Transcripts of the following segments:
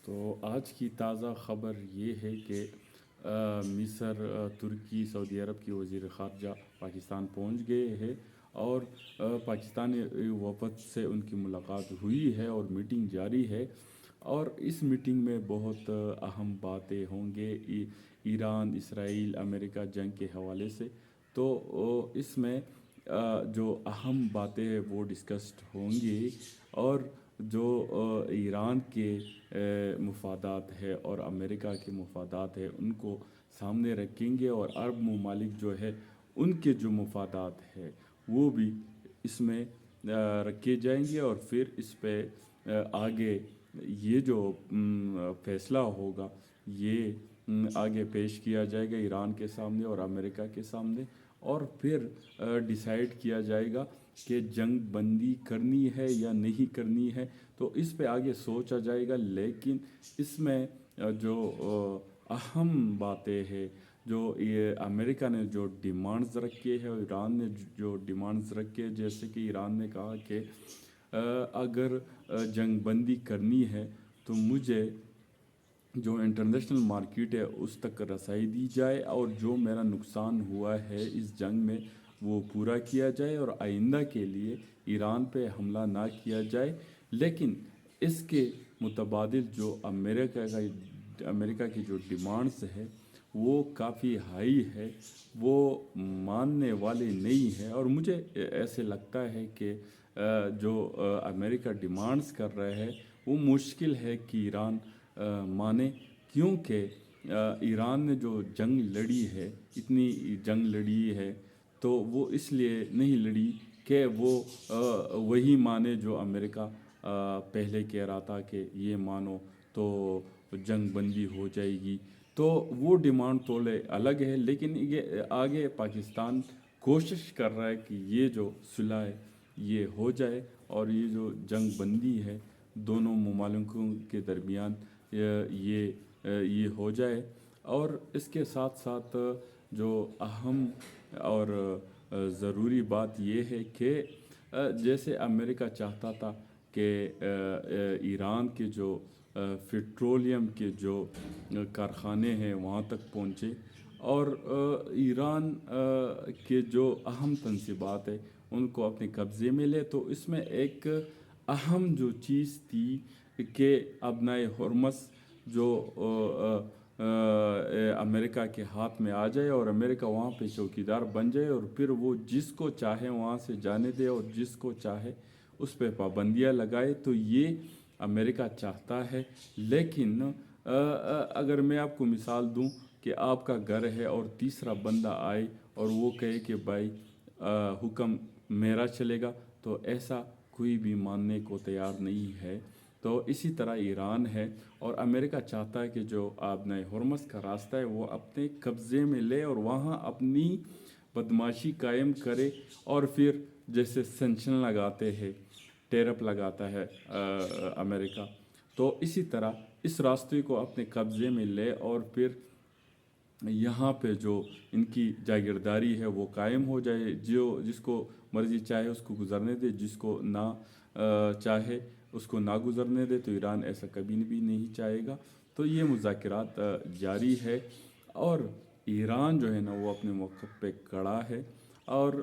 تو آج کی تازہ خبر یہ ہے کہ مصر، ترکی، سعودی عرب کی وزیر خارجہ پاکستان پہنچ گئے ہیں اور پاکستانی وفد سے ان کی ملاقات ہوئی ہے اور میٹنگ جاری ہے۔ اور اس میٹنگ میں بہت اہم باتیں ہوں گے ایران، اسرائیل، امریکہ جنگ کے حوالے سے۔ تو اس میں جو اہم باتیں ہیں وہ ڈسکسڈ ہوں گی، اور جو ایران کے مفادات ہے اور امریکہ کے مفادات ہے ان کو سامنے رکھیں گے، اور عرب ممالک جو ہے ان کے جو مفادات ہے وہ بھی اس میں رکھے جائیں گے، اور پھر اس پہ آگے یہ جو فیصلہ ہوگا یہ آگے پیش کیا جائے گا ایران کے سامنے اور امریکہ کے سامنے، اور پھر ڈیسائیڈ کیا جائے گا کہ جنگ بندی کرنی ہے یا نہیں کرنی ہے۔ تو اس پہ آگے سوچا جائے گا، لیکن اس میں جو اہم باتیں ہیں، جو یہ امریکہ نے جو ڈیمانڈز رکھے ہیں اور ایران نے جو ڈیمانڈز رکھے، جیسے کہ ایران نے کہا کہ اگر جنگ بندی کرنی ہے تو مجھے جو انٹرنیشنل مارکیٹ ہے اس تک رسائی دی جائے، اور جو میرا نقصان ہوا ہے اس جنگ میں وہ پورا کیا جائے، اور آئندہ کے لیے ایران پہ حملہ نہ کیا جائے۔ لیکن اس کے متبادل جو امریکہ کی جو ڈیمانڈز ہے وہ کافی ہائی ہے، وہ ماننے والے نہیں ہے، اور مجھے ایسے لگتا ہے کہ جو امریکہ ڈیمانڈز کر رہے ہے وہ مشکل ہے کہ ایران مانے، کیونکہ ایران نے جو جنگ لڑی ہے، اتنی جنگ لڑی ہے، تو وہ اس لیے نہیں لڑی کہ وہ وہی مانے جو امریکہ پہلے کہہ رہا تھا کہ یہ مانو تو جنگ بندی ہو جائے گی۔ تو وہ ڈیمانڈ تھوڑے الگ ہے، لیکن یہ آگے پاکستان کوشش کر رہا ہے کہ یہ جو صلح ہے یہ ہو جائے، اور یہ جو جنگ بندی ہے دونوں ممالکوں کے درمیان یہ ہو جائے۔ اور اس کے ساتھ ساتھ جو اہم اور ضروری بات یہ ہے کہ جیسے امریکہ چاہتا تھا کہ ایران کے جو پیٹرولیم کے جو کارخانے ہیں وہاں تک پہنچے، اور ایران کے جو اہم تنصیبات ہے ان کو اپنے قبضے میں لے، تو اس میں ایک اہم جو چیز تھی کہ ابنائے ہرمز جو امریکہ کے ہاتھ میں آ جائے، اور امریکہ وہاں پہ چوکیدار بن جائے، اور پھر وہ جس کو چاہے وہاں سے جانے دے اور جس کو چاہے اس پہ پابندیاں لگائے۔ تو یہ امریکہ چاہتا ہے، لیکن اگر میں آپ کو مثال دوں کہ آپ کا گھر ہے اور تیسرا بندہ آئے اور وہ کہے کہ بھائی حکم میرا چلے گا، تو ایسا کوئی بھی ماننے کو تیار نہیں ہے۔ تو اسی طرح ایران ہے، اور امریکہ چاہتا ہے کہ جو آبنائے ہرمز کا راستہ ہے وہ اپنے قبضے میں لے اور وہاں اپنی بدماشی قائم کرے، اور پھر جیسے سینکشن لگاتے ہیں، ٹیرپ لگاتا ہے امریکہ، تو اسی طرح اس راستے کو اپنے قبضے میں لے، اور پھر یہاں پہ جو ان کی جاگیرداری ہے وہ قائم ہو جائے، جو جس کو مرضی چاہے اس کو گزرنے دے، جس کو نہ چاہے اس کو نہ گزرنے دے۔ تو ایران ایسا کبھی بھی نہیں چاہے گا۔ تو یہ مذاکرات جاری ہے، اور ایران جو ہے نا وہ اپنے موقف پہ کڑا ہے، اور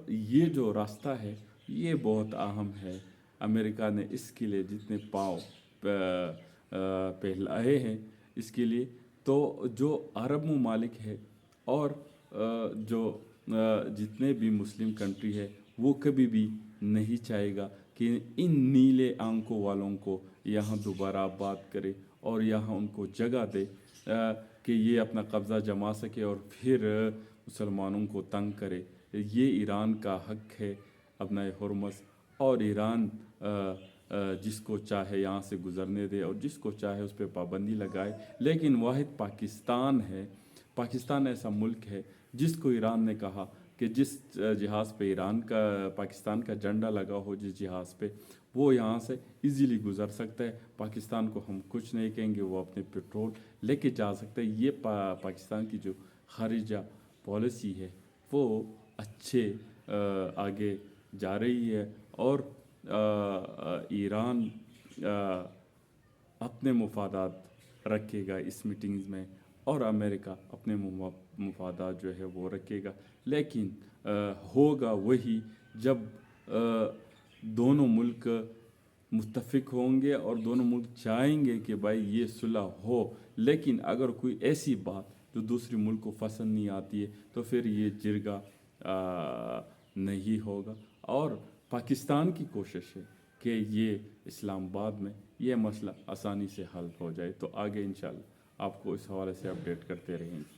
یہ جو راستہ ہے یہ بہت اہم ہے۔ امریکہ نے اس کے لیے جتنے پاؤں پھیلائے ہیں اس کے لیے، تو جو عرب ممالک ہے اور جو جتنے بھی مسلم کنٹری ہے وہ کبھی بھی نہیں چاہے گا کہ ان نیلے آنکھوں والوں کو یہاں دوبارہ آباد کرے اور یہاں ان کو جگہ دے کہ یہ اپنا قبضہ جما سکے اور پھر مسلمانوں کو تنگ کرے۔ یہ ایران کا حق ہے اپنا ہرمز، اور ایران جس کو چاہے یہاں سے گزرنے دے اور جس کو چاہے اس پہ پابندی لگائے، لیکن واحد پاکستان ہے۔ پاکستان ایسا ملک ہے جس کو ایران نے کہا کہ جس جہاز پہ پاکستان کا جھنڈا لگا ہو، جس جہاز پہ، وہ یہاں سے ایزیلی گزر سکتا ہے۔ پاکستان کو ہم کچھ نہیں کہیں گے، وہ اپنے پیٹرول لے کے جا سکتا ہے۔ یہ پاکستان کی جو خارجہ پالیسی ہے وہ اچھے آگے جا رہی ہے، اور ایران اپنے مفادات رکھے گا اس میٹنگز میں، اور امریکہ اپنے مفادات جو ہے وہ رکھے گا، لیکن ہوگا وہی جب دونوں ملک متفق ہوں گے اور دونوں ملک چاہیں گے کہ بھائی یہ صلح ہو۔ لیکن اگر کوئی ایسی بات جو دوسری ملک کو پسند نہیں آتی ہے تو پھر یہ جرگہ نہیں ہوگا، اور پاکستان کی کوشش ہے کہ یہ اسلام آباد میں یہ مسئلہ آسانی سے حل ہو جائے۔ تو آگے انشاءاللہ آپ کو اس حوالے سے اپڈیٹ کرتے رہیں گے۔